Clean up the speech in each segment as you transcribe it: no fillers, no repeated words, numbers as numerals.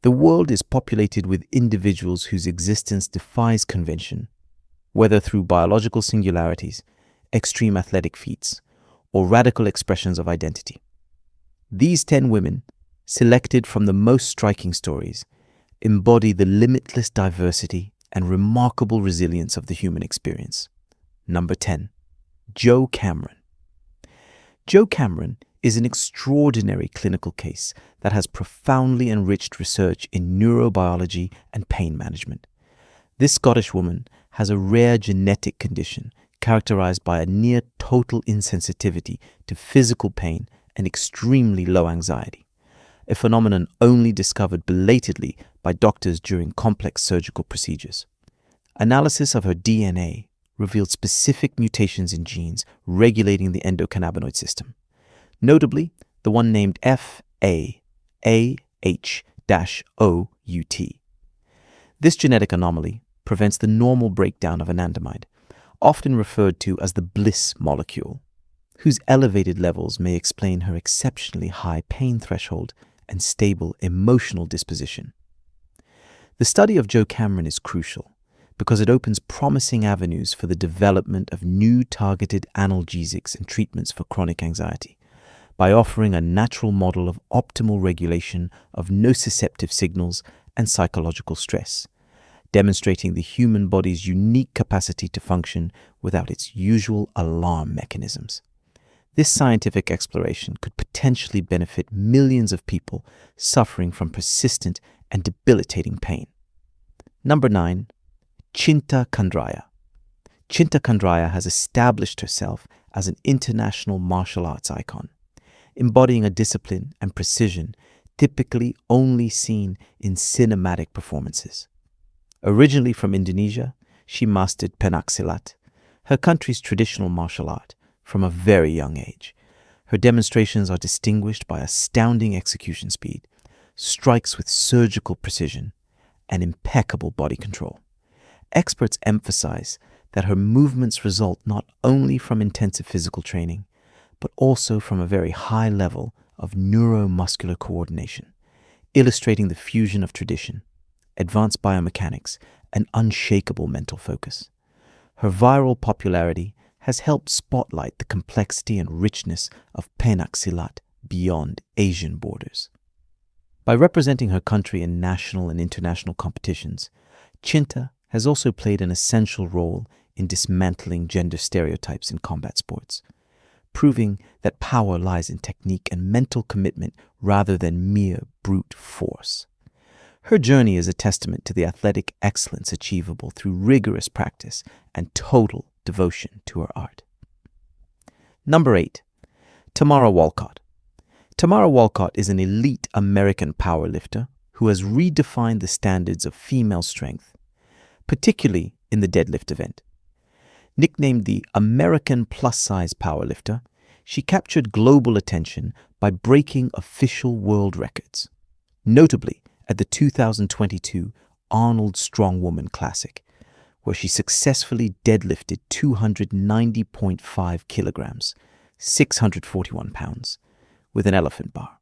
The world is populated with individuals whose existence defies convention, whether through biological singularities, extreme athletic feats, or radical expressions of identity. These 10 women, selected from the most striking stories, embody the limitless diversity and remarkable resilience of the human experience. Number 10. Jo Cameron. Jo Cameron is an extraordinary clinical case that has profoundly enriched research in neurobiology and pain management. This Scottish woman has a rare genetic condition characterized by a near total insensitivity to physical pain and extremely low anxiety, a phenomenon only discovered belatedly by doctors during complex surgical procedures. Analysis of her DNA revealed specific mutations in genes regulating the endocannabinoid system, notably the one named FAAH-OUT. This genetic anomaly prevents the normal breakdown of anandamide, often referred to as the bliss molecule, whose elevated levels may explain her exceptionally high pain threshold and stable emotional disposition. The study of Jo Cameron is crucial because it opens promising avenues for the development of new targeted analgesics and treatments for chronic anxiety by offering a natural model of optimal regulation of nociceptive signals and psychological stress, demonstrating the human body's unique capacity to function without its usual alarm mechanisms. This scientific exploration could potentially benefit millions of people suffering from persistent and debilitating pain. Number 9. Chinta Candraya. Chinta Candraya has established herself as an international martial arts icon, embodying a discipline and precision typically only seen in cinematic performances. Originally from Indonesia, she mastered penaksilat, her country's traditional martial art, from a very young age. Her demonstrations are distinguished by astounding execution speed, strikes with surgical precision, and impeccable body control. Experts emphasize that her movements result not only from intensive physical training, but also from a very high level of neuromuscular coordination, illustrating the fusion of tradition, advanced biomechanics, and unshakable mental focus. Her viral popularity has helped spotlight the complexity and richness of penaksilat beyond Asian borders. By representing her country in national and international competitions, Chinta has also played an essential role in dismantling gender stereotypes in combat sports, proving that power lies in technique and mental commitment rather than mere brute force. Her journey is a testament to the athletic excellence achievable through rigorous practice and total devotion to her art. Number 8. Tamara Walcott. Tamara Walcott is an elite American powerlifter who has redefined the standards of female strength, particularly in the deadlift event. Nicknamed the American plus-size powerlifter, she captured global attention by breaking official world records, notably at the 2022 Arnold Strongwoman Classic, where she successfully deadlifted 290.5 kilograms, 641 pounds, with an elephant bar.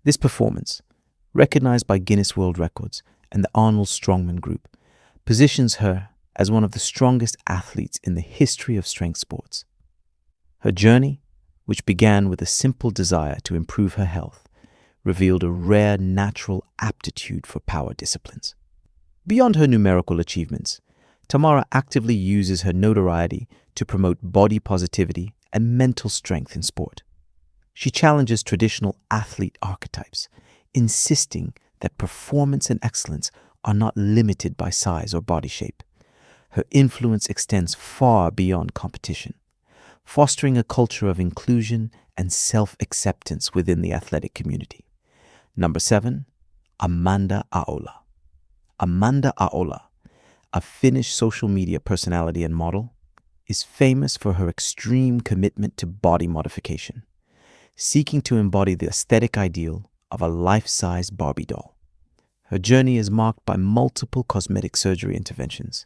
This performance, recognized by Guinness World Records and the Arnold Strongman Group, positions her as one of the strongest athletes in the history of strength sports. Her journey, which began with a simple desire to improve her health, revealed a rare natural aptitude for power disciplines. Beyond her numerical achievements, Tamara actively uses her notoriety to promote body positivity and mental strength in sport. She challenges traditional athlete archetypes, insisting that performance and excellence are not limited by size or body shape. Her influence extends far beyond competition, fostering a culture of inclusion and self-acceptance within the athletic community. Number 7, Amanda Aola. Amanda Aola, a Finnish social media personality and model, is famous for her extreme commitment to body modification, seeking to embody the aesthetic ideal of a life-size Barbie doll. Her journey is marked by multiple cosmetic surgery interventions,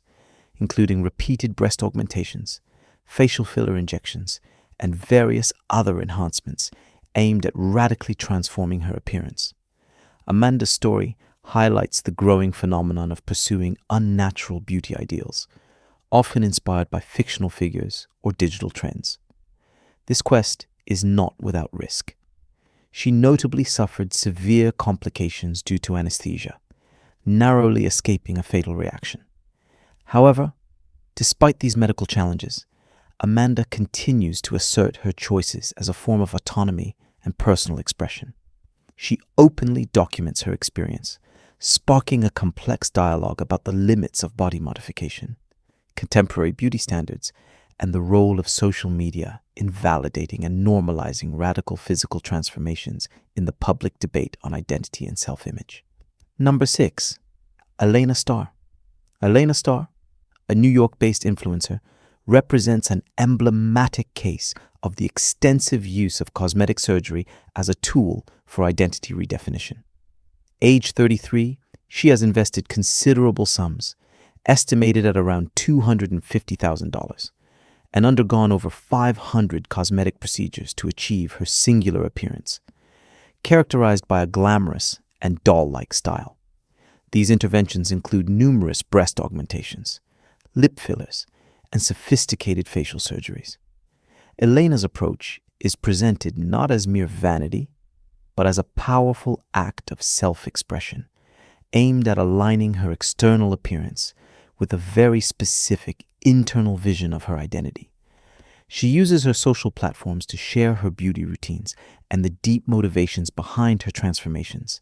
including repeated breast augmentations, facial filler injections, and various other enhancements aimed at radically transforming her appearance. Amanda's story highlights the growing phenomenon of pursuing unnatural beauty ideals, often inspired by fictional figures or digital trends. This quest is not without risk. She notably suffered severe complications due to anesthesia, narrowly escaping a fatal reaction. However, despite these medical challenges, Amanda continues to assert her choices as a form of autonomy and personal expression. She openly documents her experience, sparking a complex dialogue about the limits of body modification, contemporary beauty standards, and the role of social media in validating and normalizing radical physical transformations in the public debate on identity and self-image. Number 6. Elena Starr. Elena Starr, a New York-based influencer, represents an emblematic case of the extensive use of cosmetic surgery as a tool for identity redefinition. Age 33, she has invested considerable sums, estimated at around $250,000, and undergone over 500 cosmetic procedures to achieve her singular appearance, characterized by a glamorous and doll-like style. These interventions include numerous breast augmentations, lip fillers, and sophisticated facial surgeries. Elena's approach is presented not as mere vanity, but as a powerful act of self-expression, aimed at aligning her external appearance with a very specific internal vision of her identity. She uses her social platforms to share her beauty routines and the deep motivations behind her transformations,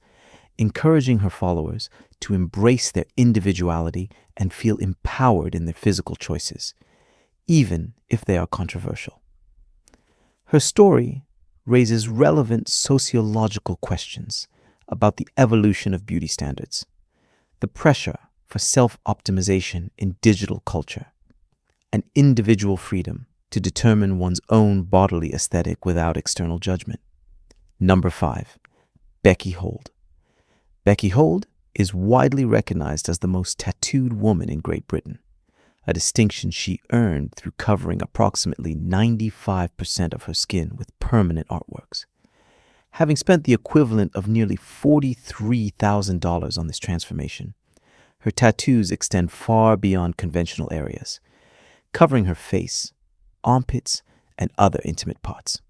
encouraging her followers to embrace their individuality and feel empowered in their physical choices, even if they are controversial. Her story raises relevant sociological questions about the evolution of beauty standards, the pressure for self-optimization in digital culture, and individual freedom to determine one's own bodily aesthetic without external judgment. Number 5. Becky Hold. Becky Hold is widely recognized as the most tattooed woman in Great Britain, a distinction she earned through covering approximately 95% of her skin with permanent artworks. Having spent the equivalent of nearly $43,000 on this transformation, her tattoos extend far beyond conventional areas, covering her face, armpits, and other intimate parts.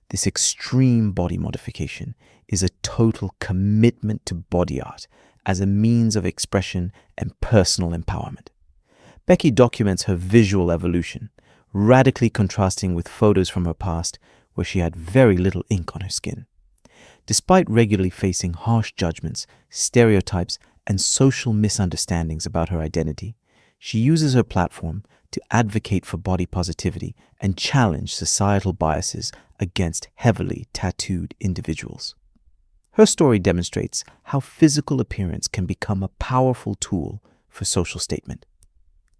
This extreme body modification is a total commitment to body art as a means of expression and personal empowerment. Becky documents her visual evolution, radically contrasting with photos from her past where she had very little ink on her skin. Despite regularly facing harsh judgments, stereotypes, and social misunderstandings about her identity, she uses her platform to advocate for body positivity and challenge societal biases against heavily tattooed individuals. Her story demonstrates how physical appearance can become a powerful tool for social statement,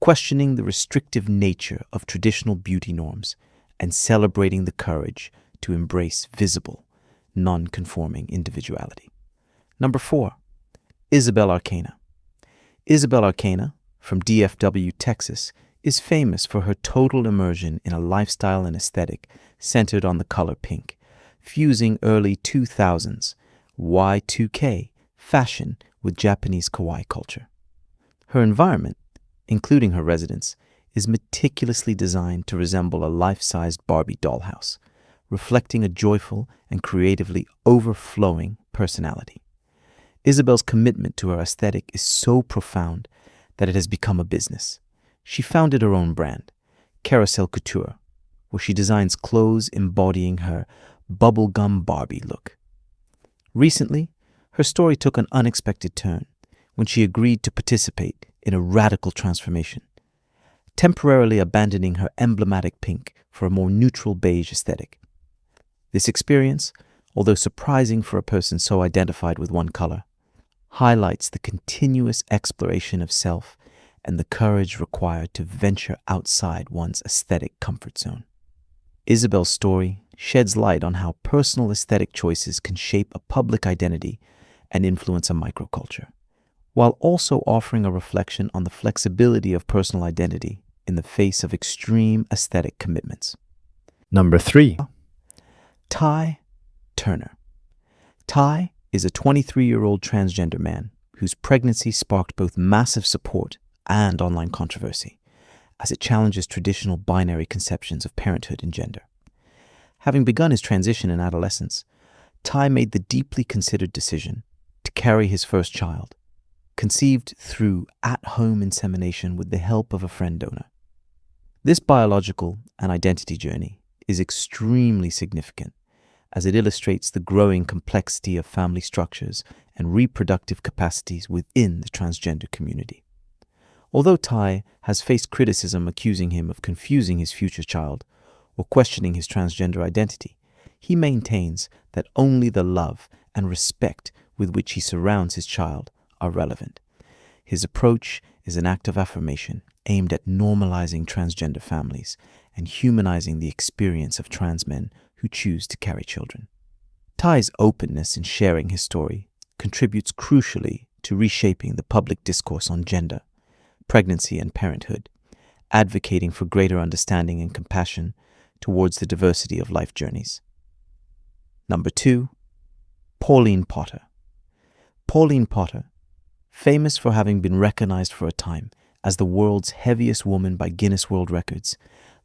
questioning the restrictive nature of traditional beauty norms and celebrating the courage to embrace visible, non-conforming individuality. Number 4. Isabel Arcana. Isabel Arcana, from DFW, Texas, is famous for her total immersion in a lifestyle and aesthetic centered on the color pink, fusing early 2000s Y2K fashion with Japanese kawaii culture. Her environment, including her residence, is meticulously designed to resemble a life-sized Barbie dollhouse, reflecting a joyful and creatively overflowing personality. Isabel's commitment to her aesthetic is so profound that it has become a business. She founded her own brand, Carousel Couture, where she designs clothes embodying her bubblegum Barbie look. Recently, her story took an unexpected turn when she agreed to participate in a radical transformation, temporarily abandoning her emblematic pink for a more neutral beige aesthetic. This experience, although surprising for a person so identified with one color, highlights the continuous exploration of self and the courage required to venture outside one's aesthetic comfort zone. Isabel's story sheds light on how personal aesthetic choices can shape a public identity and influence a microculture, while also offering a reflection on the flexibility of personal identity in the face of extreme aesthetic commitments. Number 3. Ty Turner. Ty is a 23-year-old transgender man whose pregnancy sparked both massive support and online controversy, as it challenges traditional binary conceptions of parenthood and gender. Having begun his transition in adolescence, Ty made the deeply considered decision to carry his first child, conceived through at-home insemination with the help of a friend donor. This biological and identity journey is extremely significant, as it illustrates the growing complexity of family structures and reproductive capacities within the transgender community. Although Ty has faced criticism accusing him of confusing his future child or questioning his transgender identity, he maintains that only the love and respect with which he surrounds his child are relevant. His approach is an act of affirmation aimed at normalizing transgender families and humanizing the experience of trans men who choose to carry children. Ty's openness in sharing his story contributes crucially to reshaping the public discourse on gender, pregnancy, and parenthood, advocating for greater understanding and compassion towards the diversity of life journeys. Number 2, Pauline Potter. Pauline Potter, famous for having been recognized for a time as the world's heaviest woman by Guinness World Records,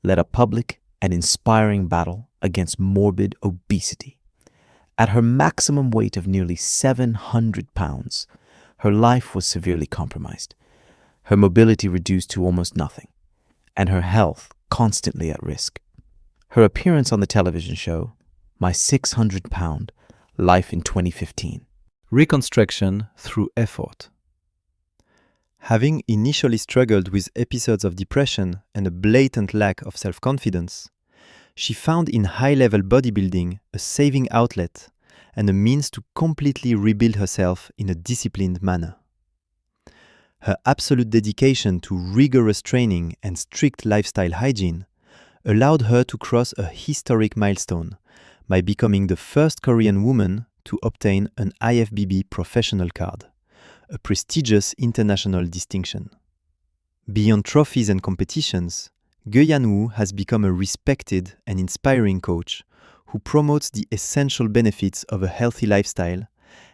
led a public and inspiring battle against morbid obesity. At her maximum weight of nearly 700 pounds, her life was severely compromised, her mobility reduced to almost nothing, and her health constantly at risk. Her appearance on the television show, My 600-Pound Life in 2015. Reconstruction through effort. Having initially struggled with episodes of depression and a blatant lack of self-confidence, she found in high-level bodybuilding a saving outlet and a means to completely rebuild herself in a disciplined manner. Her absolute dedication to rigorous training and strict lifestyle hygiene allowed her to cross a historic milestone by becoming the first Korean woman to obtain an IFBB professional card, a prestigious international distinction. Beyond trophies and competitions, Ge Yan-woo has become a respected and inspiring coach who promotes the essential benefits of a healthy lifestyle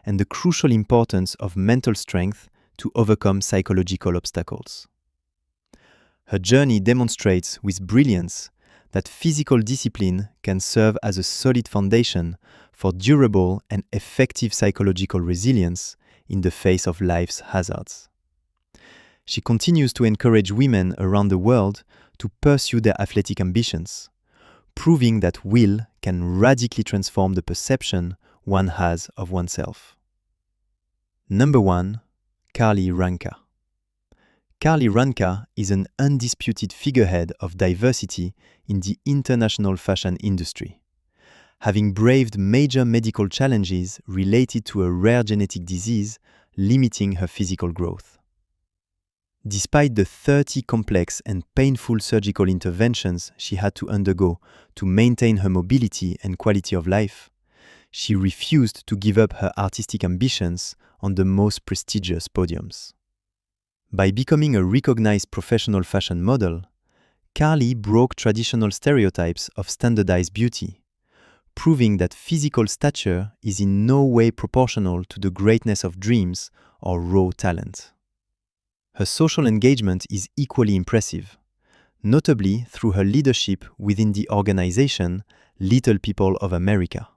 and the crucial importance of mental strength to overcome psychological obstacles. Her journey demonstrates with brilliance that physical discipline can serve as a solid foundation for durable and effective psychological resilience in the face of life's hazards. She continues to encourage women around the world to pursue their athletic ambitions, proving that will can radically transform the perception one has of oneself. Number 1, Carly Ranka. Carly Ranka is an undisputed figurehead of diversity in the international fashion industry, having braved major medical challenges related to a rare genetic disease limiting her physical growth. Despite the 30 complex and painful surgical interventions she had to undergo to maintain her mobility and quality of life, she refused to give up her artistic ambitions on the most prestigious podiums. By becoming a recognized professional fashion model, Carly broke traditional stereotypes of standardized beauty, proving that physical stature is in no way proportional to the greatness of dreams or raw talent. Her social engagement is equally impressive, notably through her leadership within the organization Little People of America,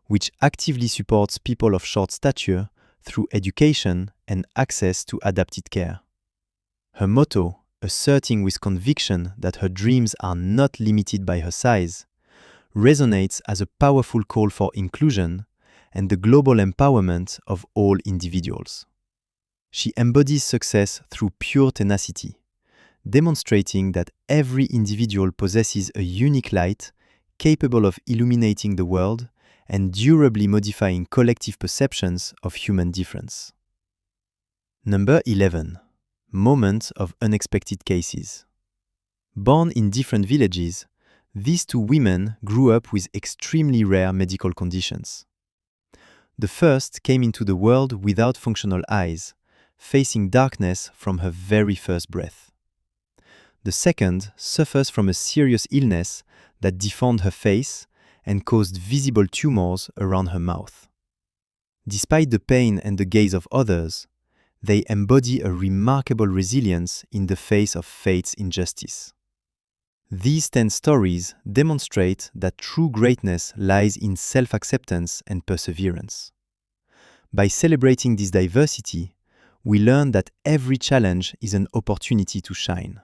which actively supports people of short stature through education and access to adapted care. Her motto, asserting with conviction that her dreams are not limited by her size, resonates as a powerful call for inclusion and the global empowerment of all individuals. She embodies success through pure tenacity, demonstrating that every individual possesses a unique light capable of illuminating the world and durably modifying collective perceptions of human difference. Number 11. Moment of unexpected cases. Born in different villages, these two women grew up with extremely rare medical conditions. The first came into the world without functional eyes, facing darkness from her very first breath. The second suffers from a serious illness that deformed her face and caused visible tumors around her mouth. Despite the pain and the gaze of others, they embody a remarkable resilience in the face of fate's injustice. These 10 stories demonstrate that true greatness lies in self-acceptance and perseverance. By celebrating this diversity, we learn that every challenge is an opportunity to shine.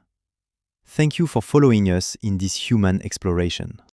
Thank you for following us in this human exploration.